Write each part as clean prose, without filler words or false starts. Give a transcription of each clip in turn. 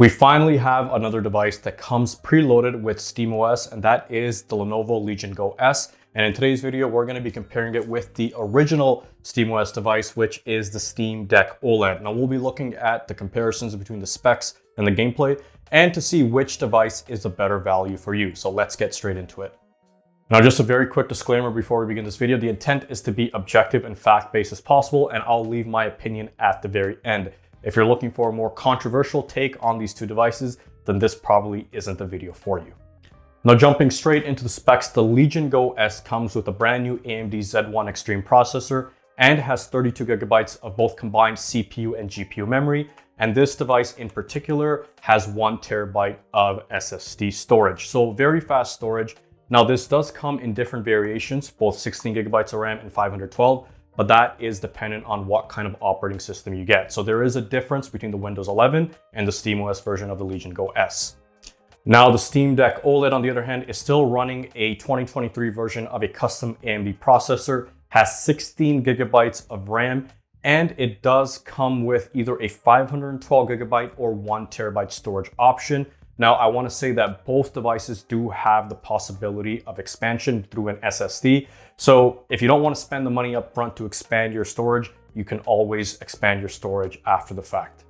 We finally have another device that comes preloaded with SteamOS, and that is the Lenovo Legion Go S. And in today's video, we're going to be comparing it with the original SteamOS device, which is the Steam Deck OLED. Now we'll be looking at the comparisons between the specs and the gameplay, and to see which device is a better value for you. So let's get straight into it. Now, just a very quick disclaimer before we begin this video. The intent is to be objective and fact-based as possible, and I'll leave my opinion at the very end. If you're looking for a more controversial take on these two devices, then this probably isn't the video for you. Now, jumping straight into the specs, the Legion Go S comes with a brand new AMD Z1 Extreme processor and has 32 gigabytes of both combined CPU and GPU memory. And this device in particular has 1 terabyte of SSD storage. So very fast storage. Now, this does come in different variations, both 16 gigabytes of RAM and 512, but that is dependent on what kind of operating system you get. So there is a difference between the Windows 11 and the SteamOS version of the Legion Go S. Now, the Steam Deck OLED, on the other hand, is still running a 2023 version of a custom AMD processor, has 16 gigabytes of RAM, and it does come with either a 512 gigabyte or 1 terabyte storage option. Now, I want to say that both devices do have the possibility of expansion through an SSD. So if you don't want to spend the money up front to expand your storage, you can always expand your storage after the fact.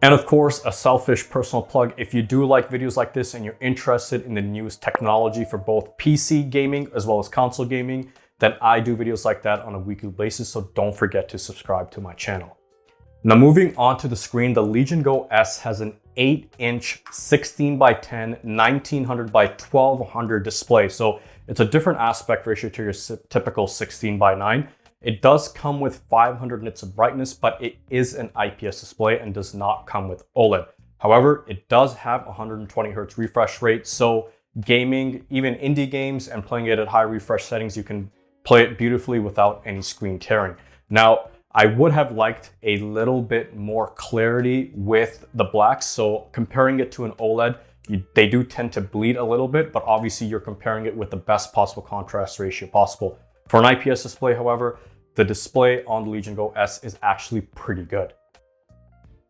And of course, a selfish personal plug, if you do like videos like this and you're interested in the newest technology for both PC gaming as well as console gaming, then I do videos like that on a weekly basis, so don't forget to subscribe to my channel. Now, moving on to the screen, the Legion Go S has an 8-inch 16 by 10, 1900 by 1200 display. So it's a different aspect ratio to your typical 16 by 9. It does come with 500 nits of brightness, but it is an IPS display and does not come with OLED. However, it does have 120 Hz refresh rate. So gaming, even indie games, and playing it at high refresh settings, you can play it beautifully without any screen tearing. Now, I would have liked a little bit more clarity with the blacks. So comparing it to an OLED, they do tend to bleed a little bit, but obviously you're comparing it with the best possible contrast ratio possible. For an IPS display, however, the display on the Legion Go S is actually pretty good.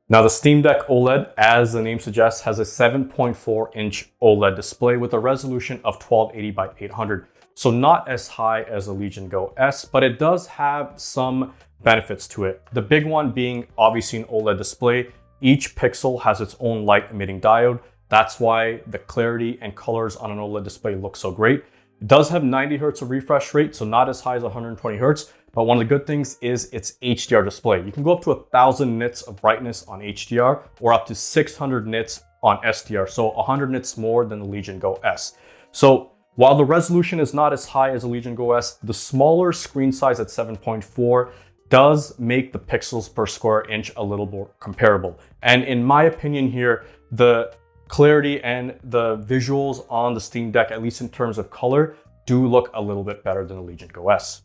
Now, the Steam Deck OLED, as the name suggests, has a 7.4-inch OLED display with a resolution of 1280 by 800. So not as high as the Legion Go S, but it does have some benefits to it. The big one being obviously an OLED display. Each pixel has its own light emitting diode. That's why the clarity and colors on an OLED display look so great. It does have 90 Hz of refresh rate, so not as high as 120 Hz. But one of the good things is it's HDR display. You can go up to 1000 nits of brightness on HDR or up to 600 nits on SDR. So 100 nits more than the Legion Go S. So while the resolution is not as high as the Legion Go S, the smaller screen size at 7.4 does make the pixels per square inch a little more comparable. And in my opinion here, the clarity and the visuals on the Steam Deck, at least in terms of color, do look a little bit better than the Legion Go S.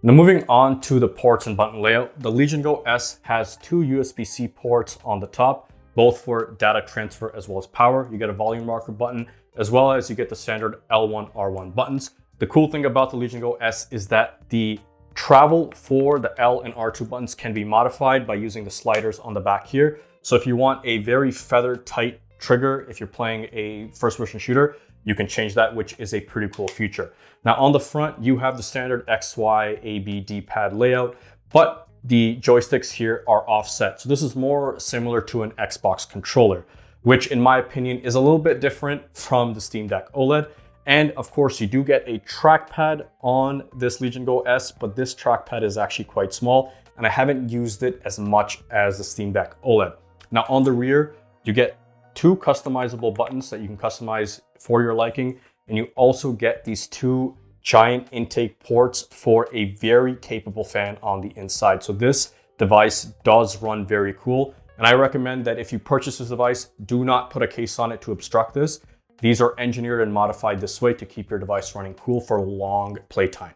Now, moving on to the ports and button layout, the Legion Go S has 2 USB-C ports on the top, both for data transfer as well as power. You get a volume rocker button, as well as you get the standard L1, R1 buttons. The cool thing about the Legion Go S is that the travel for the L and R2 buttons can be modified by using the sliders on the back here. So if you want a very feather tight trigger, if you're playing a first person shooter, you can change that, which is a pretty cool feature. Now on the front, you have the standard X, Y, A, B, D pad layout, but the joysticks here are offset. So this is more similar to an Xbox controller, which in my opinion is a little bit different from the Steam Deck OLED. And of course, you do get a trackpad on this Legion Go S, but this trackpad is actually quite small, and I haven't used it as much as the Steam Deck OLED. Now on the rear, you get 2 customizable buttons that you can customize for your liking, and you also get these 2 giant intake ports for a very capable fan on the inside. So this device does run very cool, and I recommend that if you purchase this device, do not put a case on it to obstruct this. These are engineered and modified this way to keep your device running cool for long playtime.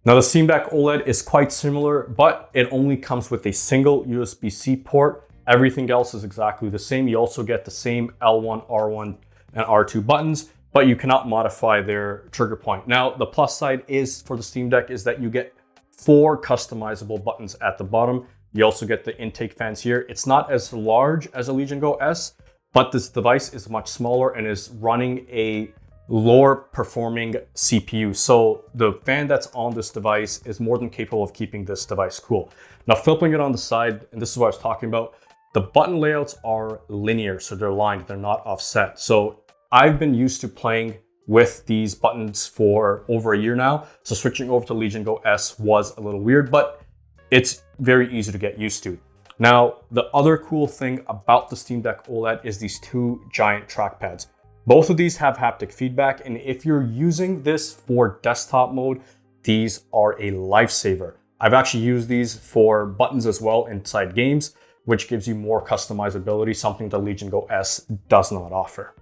Now, the Steam Deck OLED is quite similar, but it only comes with a single USB-C port. Everything else is exactly the same. You also get the same L1, R1, and R2 buttons, but you cannot modify their trigger point. Now, the plus side is for the Steam Deck is that you get 4 customizable buttons at the bottom. You also get the intake fans here. It's not as large as a Legion Go S, but this device is much smaller and is running a lower performing CPU. So the fan that's on this device is more than capable of keeping this device cool. Now flipping it on the side, and this is what I was talking about, the button layouts are linear, so they're lined, they're not offset. So I've been used to playing with these buttons for over a year now. So switching over to Legion Go S was a little weird, but it's very easy to get used to. Now, the other cool thing about the Steam Deck OLED is these two giant trackpads. Both of these have haptic feedback, and if you're using this for desktop mode, these are a lifesaver. I've actually used these for buttons as well inside games, which gives you more customizability, something the Legion Go S does not offer.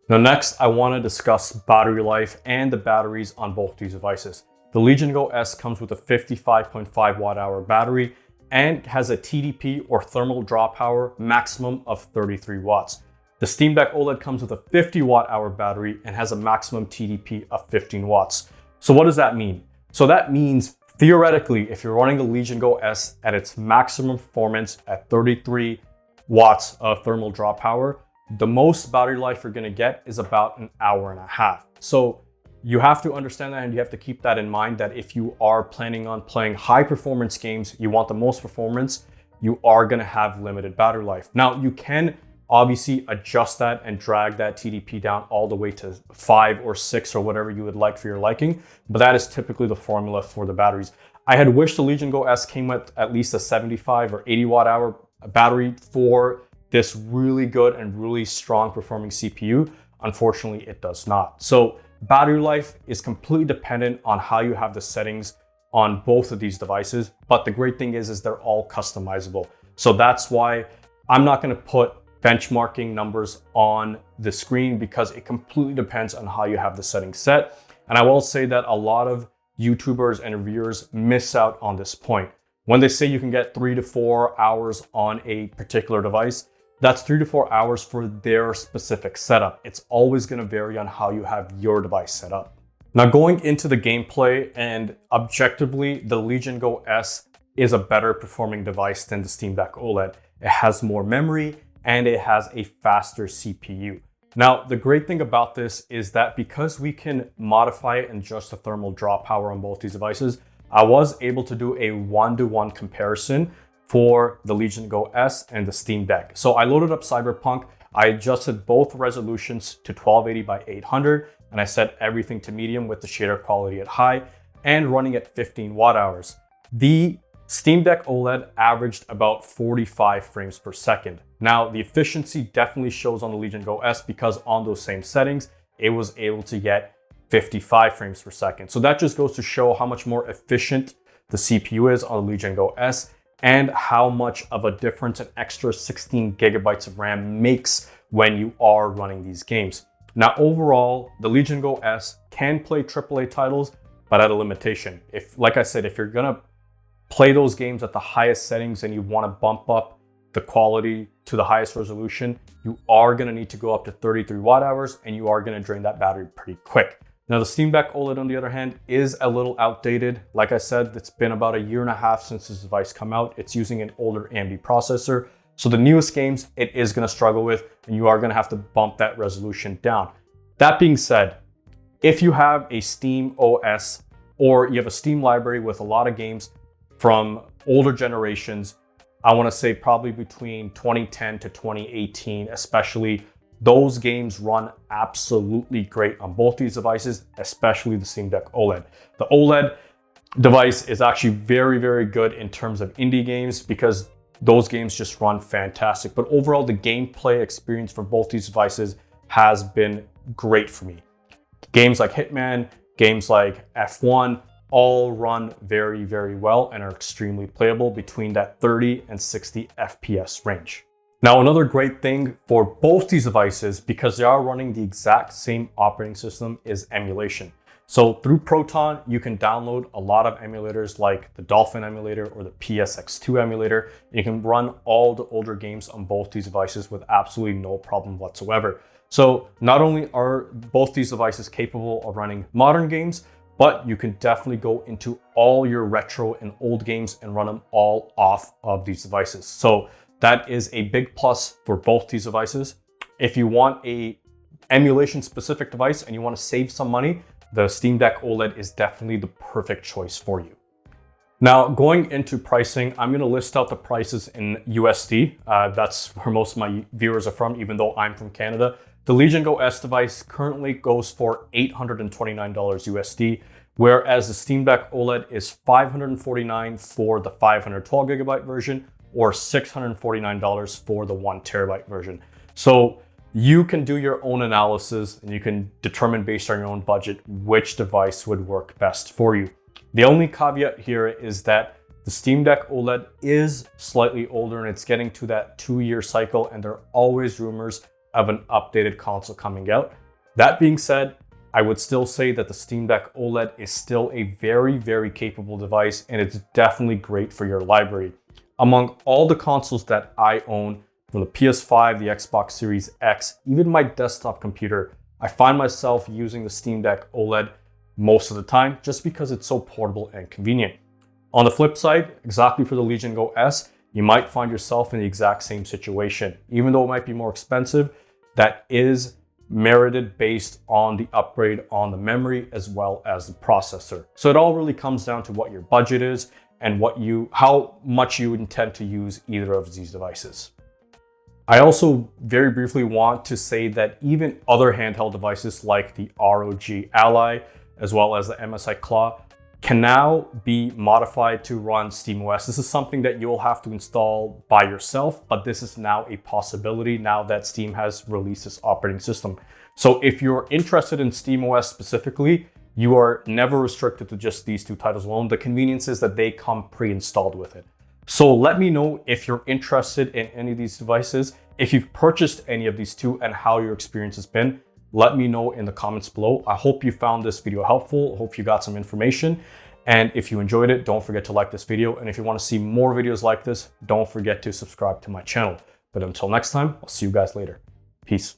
Now next, I want to discuss battery life and the batteries on both these devices. The Legion Go S comes with a 55.5 watt-hour battery and has a TDP or thermal draw power maximum of 33 watts. The Steam Deck OLED comes with a 50 watt-hour battery and has a maximum TDP of 15 watts. So what does that mean? So that means theoretically, if you're running the Legion Go S at its maximum performance at 33 watts of thermal draw power, the most battery life you're going to get is about an hour and a half. So you have to understand that, and you have to keep that in mind, that if you are planning on playing high performance games, you want the most performance, you are going to have limited battery life. Now you can obviously adjust that and drag that TDP down all the way to 5 or 6 or whatever you would like for your liking, but that is typically the formula for the batteries. I had wished the Legion Go S came with at least a 75 or 80 watt hour battery for this really good and really strong performing CPU. Unfortunately, it does not. So battery life is completely dependent on how you have the settings on both of these devices. But the great thing is they're all customizable. So that's why I'm not going to put benchmarking numbers on the screen, because it completely depends on how you have the settings set. And I will say that a lot of YouTubers and reviewers miss out on this point. When they say you can get 3 to 4 hours on a particular device, that's 3 to 4 hours for their specific setup. It's always going to vary on how you have your device set up. Now going into the gameplay, and objectively, the Legion Go S is a better performing device than the Steam Deck OLED. It has more memory and it has a faster CPU. Now, the great thing about this is that because we can modify it and adjust the thermal draw power on both these devices, I was able to do a 1-to-1 comparison for the Legion Go S and the Steam Deck. So I loaded up Cyberpunk, I adjusted both resolutions to 1280 by 800, and I set everything to medium with the shader quality at high and running at 15 watt hours. The Steam Deck OLED averaged about 45 frames per second. Now, the efficiency definitely shows on the Legion Go S, because on those same settings, it was able to get 55 frames per second. So that just goes to show how much more efficient the CPU is on the Legion Go S, and how much of a difference an extra 16 gigabytes of RAM makes when you are running these games. Now, overall, the Legion Go S can play AAA titles, but at a limitation. Like I said, if you're gonna play those games at the highest settings and you want to bump up the quality to the highest resolution, you are going to need to go up to 33 watt hours, and you are going to drain that battery pretty quick. Now, the Steam Deck OLED, on the other hand, is a little outdated. Like I said, it's been about a year and a half since this device came out. It's using an older AMD processor. So the newest games, it is going to struggle with, and you are going to have to bump that resolution down. That being said, if you have a SteamOS or you have a Steam library with a lot of games from older generations, I want to say probably between 2010 to 2018, especially, those games run absolutely great on both these devices, especially the Steam Deck OLED. The OLED device is actually very, very good in terms of indie games, because those games just run fantastic. But overall, the gameplay experience for both these devices has been great for me. Games like Hitman, games like F1, all run very, very well and are extremely playable between that 30 and 60 FPS range. Now, another great thing for both these devices, because they are running the exact same operating system, is emulation. So through Proton, you can download a lot of emulators like the Dolphin emulator or the PSX2 emulator. You can run all the older games on both these devices with absolutely no problem whatsoever. So not only are both these devices capable of running modern games, but you can definitely go into all your retro and old games and run them all off of these devices. So that is a big plus for both these devices. if you want a emulation specific device and you want to save some money, the Steam Deck OLED is definitely the perfect choice for you. Now, going into pricing, I'm going to list out the prices in USD. That's where most of my viewers are from, even though I'm from Canada. The Legion Go S device currently goes for $829 USD, whereas the Steam Deck OLED is $549 for the 512 gigabyte version or $649 for the 1 terabyte version. So you can do your own analysis and you can determine based on your own budget which device would work best for you. The only caveat here is that the Steam Deck OLED is slightly older and it's getting to that 2-year cycle, and there are always rumors of an updated console coming out. That being said, I would still say that the Steam Deck OLED is still a very, very capable device, and it's definitely great for your library. Among all the consoles that I own, from the PS5, the Xbox Series X, even my desktop computer, I find myself using the Steam Deck OLED most of the time just because it's so portable and convenient. On the flip side, exactly for the Legion Go S, you might find yourself in the exact same situation. Even though it might be more expensive, that is merited based on the upgrade on the memory as well as the processor. So it all really comes down to what your budget is and how much you intend to use either of these devices. I also very briefly want to say that even other handheld devices like the ROG Ally as well as the MSI Claw can now be modified to run SteamOS. This is something that you'll have to install by yourself, but this is now a possibility now that Steam has released this operating system. So if you're interested in SteamOS specifically, you are never restricted to just these two titles alone. The convenience is that they come pre-installed with it. So let me know if you're interested in any of these devices, if you've purchased any of these two and how your experience has been. Let me know in the comments below. I hope you found this video helpful. I hope you got some information. And if you enjoyed it, don't forget to like this video. And if you want to see more videos like this, don't forget to subscribe to my channel. But until next time, I'll see you guys later. Peace.